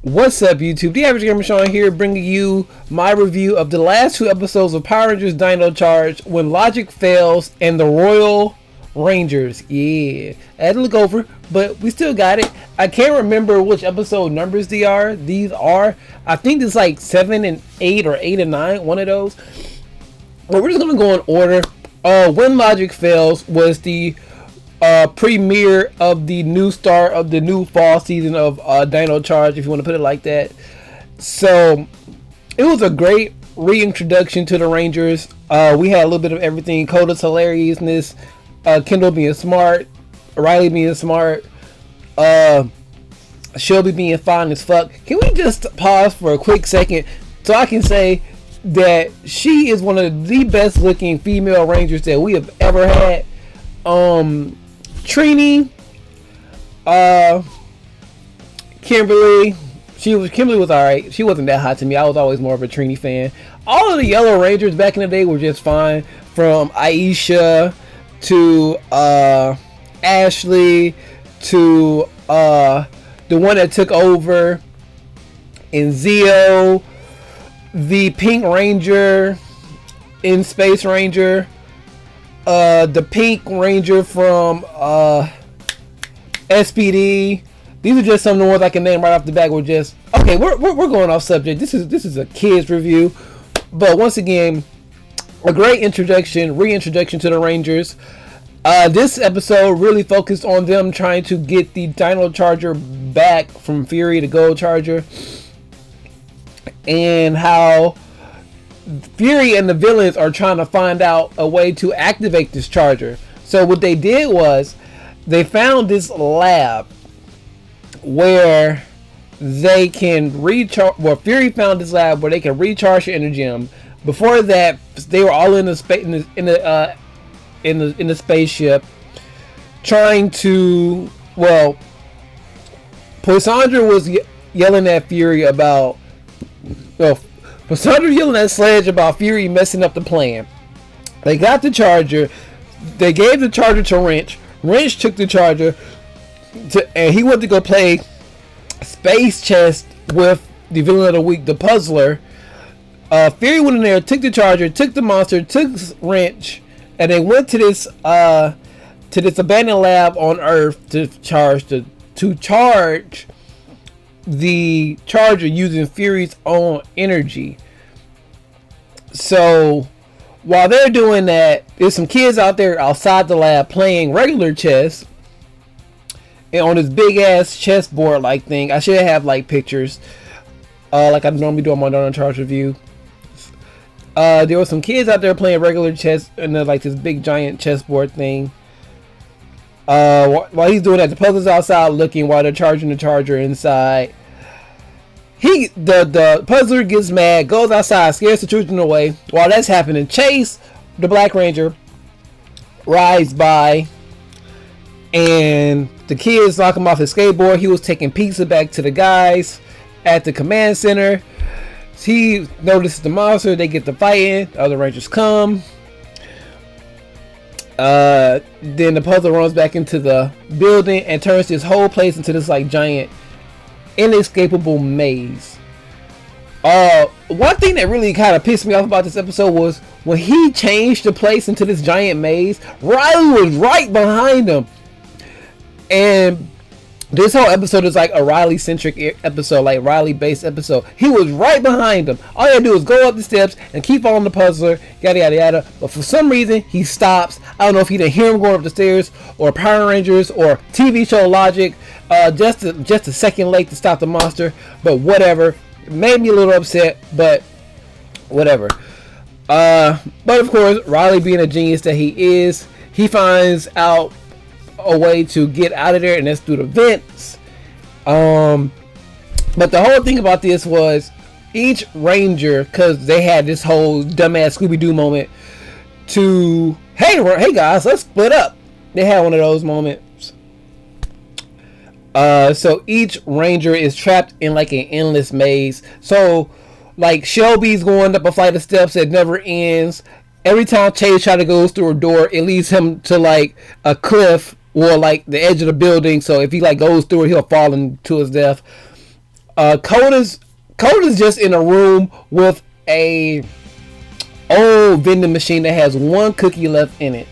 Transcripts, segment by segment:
What's up, YouTube? DaAverageGamer Shawn here, bringing you my review of the last two episodes of Power Rangers Dino Charge When Logic Fails and the Royal Rangers. Yeah, I had to look over, but we still got it. I can't remember which episode numbers these are. I think it's like 7 and 8 or 8 and 9, one of those. But we're just gonna go in order. When Logic Fails was the premiere of the new start of the new fall season of Dino Charge, if you want to put it like that. So it was a great reintroduction to the Rangers. We had a little bit of everything: Coda's hilariousness, Kendall being smart, Riley being smart, Shelby being fine as fuck. Can we just pause for a quick second so I can say that she is one of the best looking female Rangers that we have ever had. Trini, Kimberly was alright. She wasn't that hot to me. I was always more of a Trini fan. All of the Yellow Rangers back in the day were just fine, from Aisha to Ashley to the one that took over in Zeo, the Pink Ranger in Space Ranger, the Pink Ranger from SPD. These are just some of the ones I can name right off the bat. We're just okay. We're going off subject. This is a kids review, but once again, a great reintroduction to the Rangers. This episode really focused on them trying to get the Dino Charger back from Fury, the Gold Charger, and how Fury and the villains are trying to find out a way to activate this charger. So what they did was they found this lab where they can recharge. Well, Fury found this lab where they can recharge the energy gem. Before that, they were all in the spaceship trying to. Well, Poisandra was yelling at Fury about. Well, Poisandra yelling at Sledge about Fury messing up the plan. They got the charger. They gave the charger to Wrench. Wrench took the charger and he went to go play space chess with the villain of the week, the Puzzler. Fury went in there, took the charger, took the monster, took Wrench, and they went to this abandoned lab on Earth to charge the charger using Fury's own energy. So while they're doing that, there's some kids out there outside the lab playing regular chess, and on this big ass chessboard like thing. I should have like pictures like I normally do on my Dino Charge review. There were some kids out there playing regular chess and like this big giant chessboard thing. While he's doing that, the Puzzler's outside looking while they're charging the charger inside. The Puzzler gets mad, goes outside, scares the children away. While that's happening, Chase, the Black Ranger, rides by, and the kids knock him off his skateboard. He was taking pizza back to the guys at the command center. He notices the monster. They get to fighting. The other Rangers come. Then the Puzzler runs back into the building and turns this whole place into this like giant inescapable maze. One thing that really kind of pissed me off about this episode was when he changed the place into this giant maze, Riley was right behind him. And this whole episode is like a Riley centric episode, like Riley based episode. He was right behind him. All you gotta do is go up the steps and keep following the Puzzler, yada yada yada. But for some reason he stops. I don't know if he didn't hear him going up the stairs, or Power Rangers, or TV show logic. Just a second late to stop the monster, but whatever. It made me a little upset, but whatever. But of course, Riley being a genius that he is, he finds out a way to get out of there, and that's through the vents. But the whole thing about this was each Ranger, because they had this whole dumbass Scooby-Doo moment to, hey guys, let's split up. They had one of those moments. So each Ranger is trapped in like an endless maze. So like Shelby's going up a flight of steps that never ends. Every time Chase tries to go through a door, it leads him to like a cliff or like the edge of the building. So if he like goes through it, he'll fall into his death. Coda's just in a room with a old vending machine that has one cookie left in it.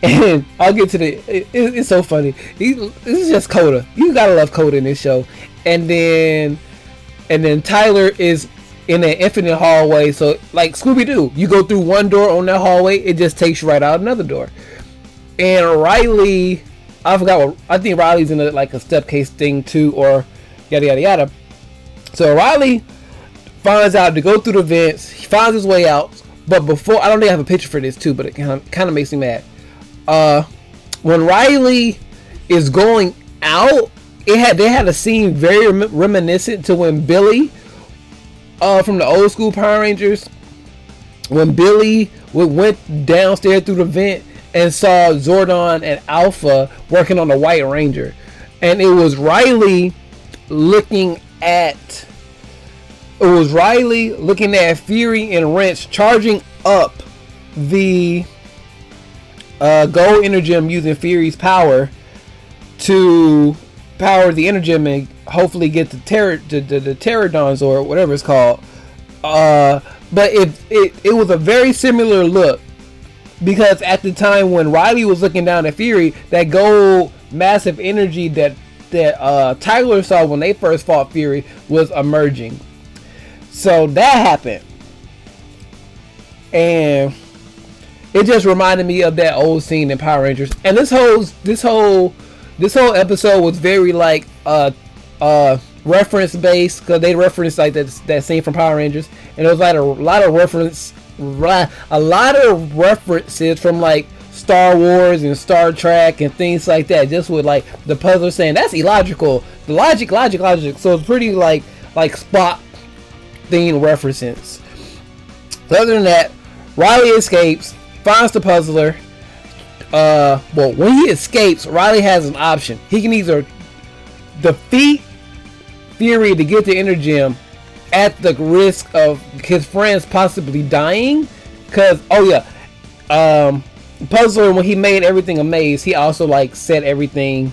And I'll get to it's so funny. This is just Coda. You gotta love Coda in this show. And then Tyler is in an infinite hallway. So like Scooby-Doo, you go through one door on that hallway, it just takes you right out another door. And Riley, I think Riley's in a step case thing too, or yada yada yada. So Riley finds out to go through the vents. He finds his way out. But before, I don't think I have a picture for this too, but it kind of makes me mad. When Riley is going out, they had a scene very reminiscent to when Billy, from the old school Power Rangers, when Billy went downstairs through the vent and saw Zordon and Alpha working on the White Ranger, and it was Riley looking at Fury and Wrench charging up the gold Energem using Fury's power to power the Energem and hopefully get the Pterodons or whatever it's called. But it was a very similar look, because at the time when Riley was looking down at Fury, that gold massive energy that Tyler saw when they first fought Fury was emerging. So that happened, and it just reminded me of that old scene in Power Rangers. And this whole episode was very like reference based, because they referenced like that scene from Power Rangers, and it was like a lot of references from like Star Wars and Star Trek and things like that. Just with like the puzzler saying that's illogical, the logic. So it's pretty like Spock theme references. So other than that, Riley escapes, finds the puzzler. Well, when he escapes, Riley has an option. He can either defeat Fury to get the Energem at the risk of his friends possibly dying, because Puzzler, when he made everything a maze, he also like set the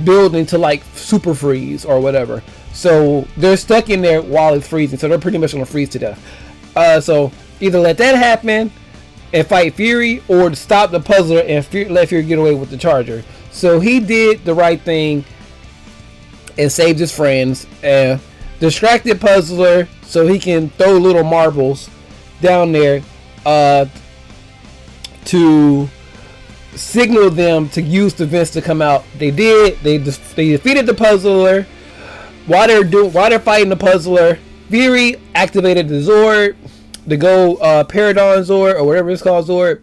building to like super freeze or whatever. So they're stuck in there while it's freezing, so they're pretty much gonna freeze to death. So either let that happen and fight Fury, or to stop the puzzler and let Fury get away with the charger. So he did the right thing and saved his friends and distracted Puzzler so he can throw little marbles down there to signal them to use the vents to come out. They did. They defeated the Puzzler. While they're fighting the Puzzler, Fury activated the Zord, the Gold Pterodon Zord, or whatever it's called, Zord,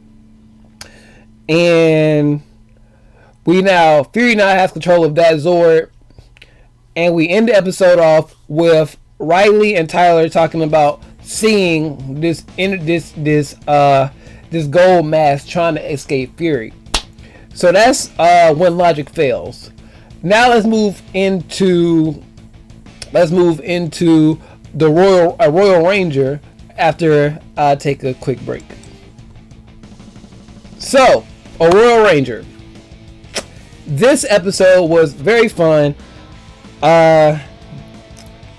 and Fury now has control of that Zord, and we end the episode off with Riley and Tyler talking about seeing this gold mass trying to escape Fury. So that's when logic fails. Now let's move into the Royal Ranger after I take a quick break. So, a Royal Ranger. This episode was very fun. I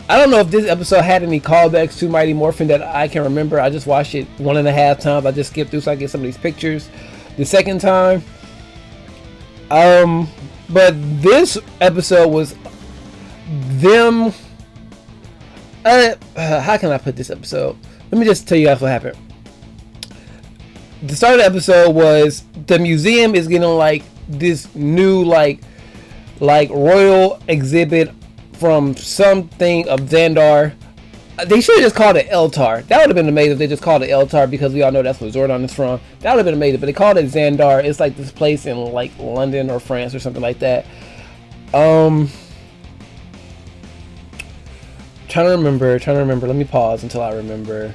don't know if this episode had any callbacks to Mighty Morphin that I can remember. I just watched it 1.5 times. I just skipped through so I get some of these pictures the second time. But this episode was them. How can I put this episode? Let me just tell you guys what happened. The start of the episode was the museum is getting like this new like royal exhibit from something of Xandar. They should have just called it Eltar. That would have been amazing if they just called it Eltar, because we all know that's where Zordon is from. That would have been amazing, but they called it Xandar. It's like this place in like London or France or something like that. Trying to remember. Let me pause until I remember.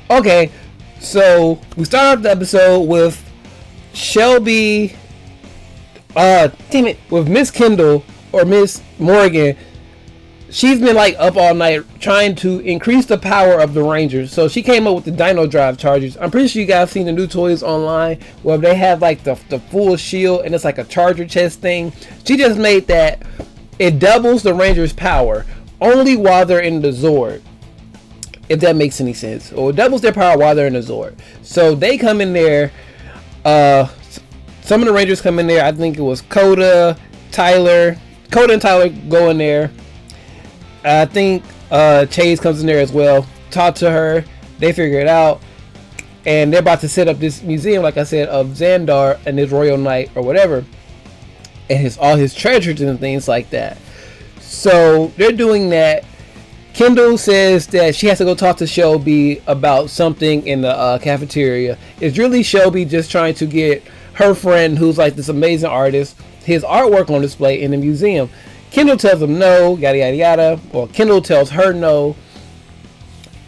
Okay, so we start off the episode with Shelby. With Miss Kendall or Miss Morgan. She's been like up all night trying to increase the power of the Rangers. So she came up with the Dino Drive chargers. I'm pretty sure you guys have seen the new toys online where they have like the full shield and it's like a charger chest thing. She just made that it doubles the Ranger's power only while they're in the Zord, if that makes any sense. Or it doubles their power while they're in the Zord. So they come in there. Some of the Rangers come in there. I think it was Coda and Tyler go in there. I think Chase comes in there as well. Talk to her. They figure it out. And they're about to set up this museum, like I said, of Xandar and his Royal Knight or whatever. And all his treasures and things like that. So they're doing that. Kendall says that she has to go talk to Shelby about something in the cafeteria. It's really Shelby just trying to get her friend, who's like this amazing artist, his artwork on display in the museum. Kendall tells him no, yada yada yada. Well, Kendall tells her no.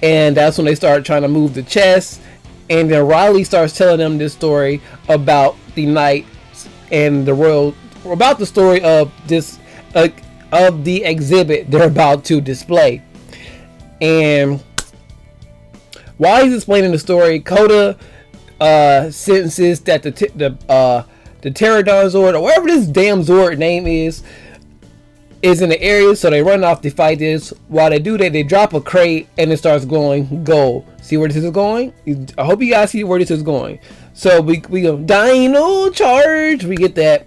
And that's when they start trying to move the chest. And then Riley starts telling them this story about the knight and the royal, about the story of this, of the exhibit they're about to display. And while he's explaining the story, Coda sentences that the Pterodon Zord, or whatever this damn Zord name is in the area. So they run off to fight this. While they do that, they drop a crate and it starts glowing gold. See where this is going? I hope you guys see where this is going. So we go Dino charge. We get that,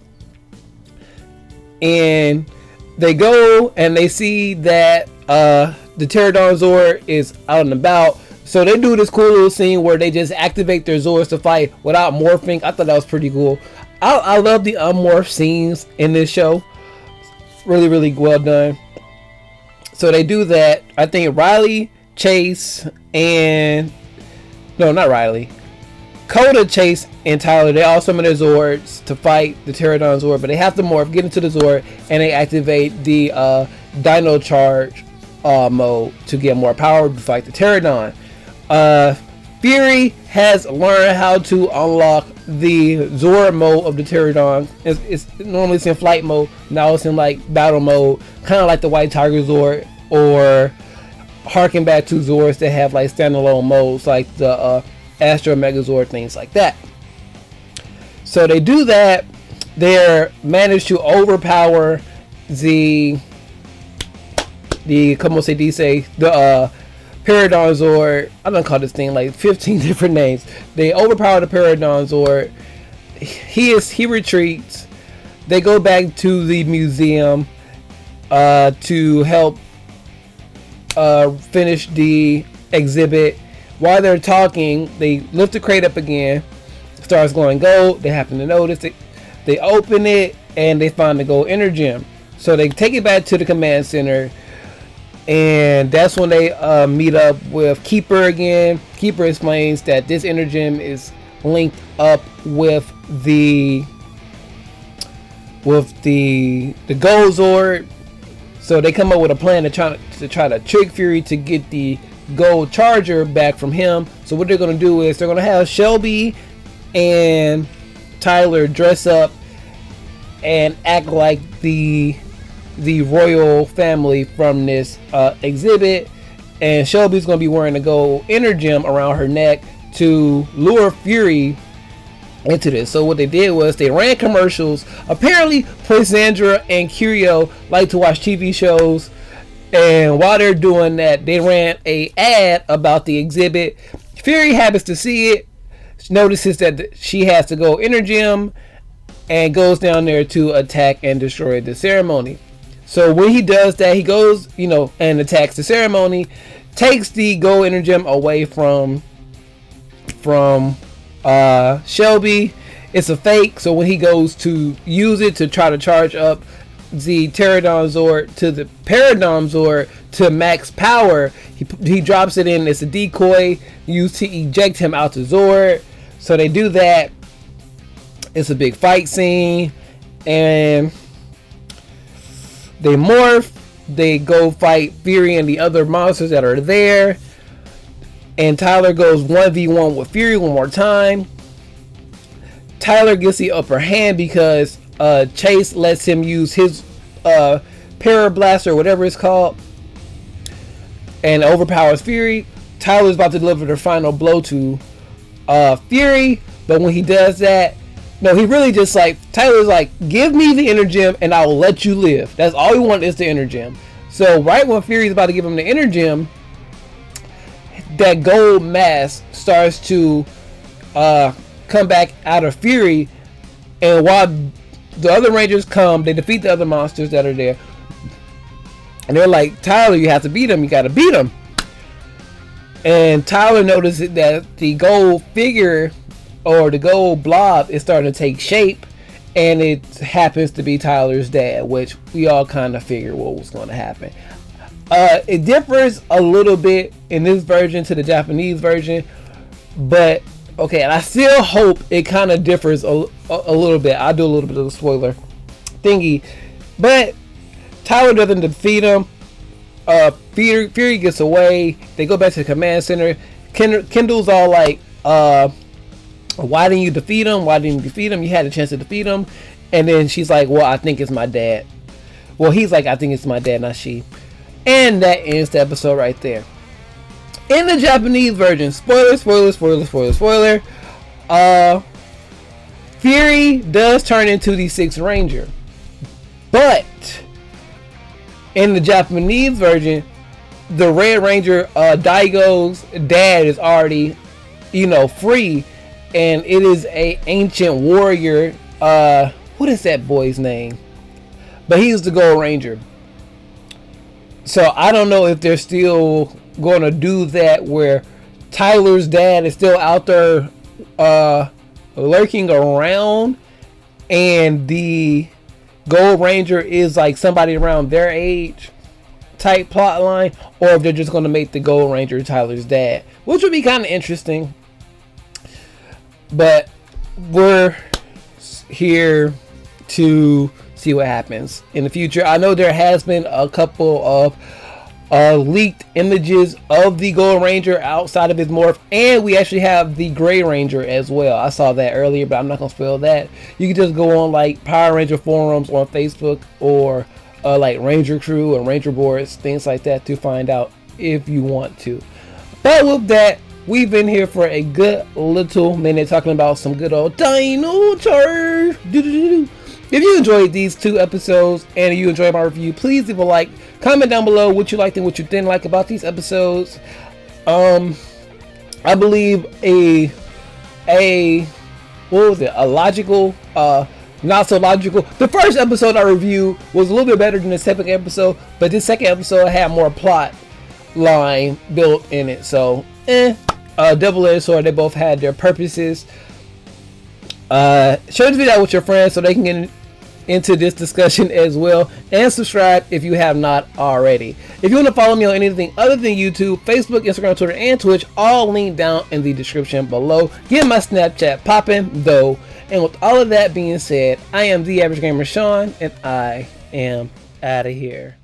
and they go and they see that the Pterodon Zord is out and about. So they do this cool little scene where they just activate their Zords to fight without morphing. I thought that was pretty cool. I love the unmorphed scenes in this show. Really, really well done. So they do that. I think Riley, Chase, and not Riley, Coda, Chase, and Tyler, they all summon their Zords to fight the Pterodon Zord, but they have to morph, get into the Zord, and they activate the Dino charge mode to get more power to fight the Pterodon. Fury has learned how to unlock the Zord mode of the Pterodon. It's normally in flight mode. Now it's in like battle mode, kind of like the White Tiger Zord, or harken back to Zords that have like standalone modes, like the Astro Megazord, things like that. So they do that. They manage to overpower the Pterodon Zord. I'm gonna call this thing like 15 different names. They overpower the Pterodon Zord. He retreats. They go back to the museum to help finish the exhibit. While they're talking, they lift the crate up again. Starts glowing gold. They happen to notice it. They open it and they find the gold inner gem. So they take it back to the command center. And that's when they meet up with Keeper again. Keeper explains that this inner gem is linked up with the gold Zord. So they come up with a plan to try to trick Fury to get the gold charger back from him. So what they're going to do is they're going to have Shelby and Tyler dress up and act like the royal family from this exhibit, and Shelby's going to be wearing a gold inner gem around her neck to lure Fury into this. So what they did was they ran commercials. Apparently Poisandra and Yugioh like to watch TV shows, and while they're doing that, they ran a ad about the exhibit. Fury happens to see it, notices that she has to go inner gem, and goes down there to attack and destroy the ceremony. So when he does that, he goes, and attacks the ceremony, takes the gold inner gem away from Shelby. It's a fake. So when he goes to use it to try to charge up the Pterodon Zord to the Pterodon Zord to max power, he drops it in. It's a decoy used to eject him out the Zord. So they do that. It's a big fight scene, and they morph. They go fight Fury and the other monsters that are there, and Tyler goes 1v1 with Fury one more time. Tyler gets the upper hand because Chase lets him use his Parablaster, whatever it's called, and overpowers Fury. Tyler's about to deliver the final blow to Fury, but when he does that, No, he really just like, Tyler's like, give me the inner gem and I will let you live. That's all he wanted, is the inner gem. So right when Fury's about to give him the inner gem, that gold mask starts to come back out of Fury, and while the other Rangers come, they defeat the other monsters that are there, and they're like, Tyler, you have to beat him, you gotta beat him. And Tyler notices that the gold figure, or the gold blob, is starting to take shape, and it happens to be Tyler's dad, which we all kind of figured what was going to happen. It differs a little bit in this version to the Japanese version, but okay, and I still hope it kind of differs a little bit. I'll do a little bit of the spoiler thingy, but Tyler doesn't defeat him. Fury gets away. They go back to the command center. Kendall's all like, why didn't you defeat him? Why didn't you defeat him? You had a chance to defeat him. And then she's like, well, I think it's my dad. Well, he's like, I think it's my dad, not she. And that ends the episode right there. In the Japanese version, spoiler, Fury does turn into the 6th Ranger. But in the Japanese version, the Red Ranger, Daigo's dad, is already, free. And it is a ancient warrior. What is that boy's name? But he's the Gold Ranger. So I don't know if they're still going to do that, where Tyler's dad is still out there lurking around, and the Gold Ranger is like somebody around their age type plot line, or if they're just going to make the Gold Ranger Tyler's dad, which would be kind of interesting. But we're here to see what happens in the future. I know there has been a couple of leaked images of the Gold Ranger outside of his morph, and we actually have the Gray Ranger as well. I saw that earlier, but I'm not gonna spoil that. You can just go on like Power Ranger forums on Facebook, or like Ranger Crew and Ranger boards, things like that, to find out if you want to. But with that, we've been here for a good little minute talking about some good old Dino charge. If you enjoyed these 2 episodes and you enjoyed my review, please leave a like, comment down below what you liked and what you didn't like about these episodes. I believe a logical, not so logical. The first episode I reviewed was a little bit better than the second episode, but this second episode had more plot line built in it. So, double-edged sword. They both had their purposes. Share this video out with your friends so they can get into this discussion as well, and subscribe if you have not already. If you want to follow me on anything other than YouTube, Facebook, Instagram, Twitter, and Twitch, all linked down in the description below. Get my Snapchat popping though. And with all of that being said, I am DaAverageGamer Shawn, and I am out of here.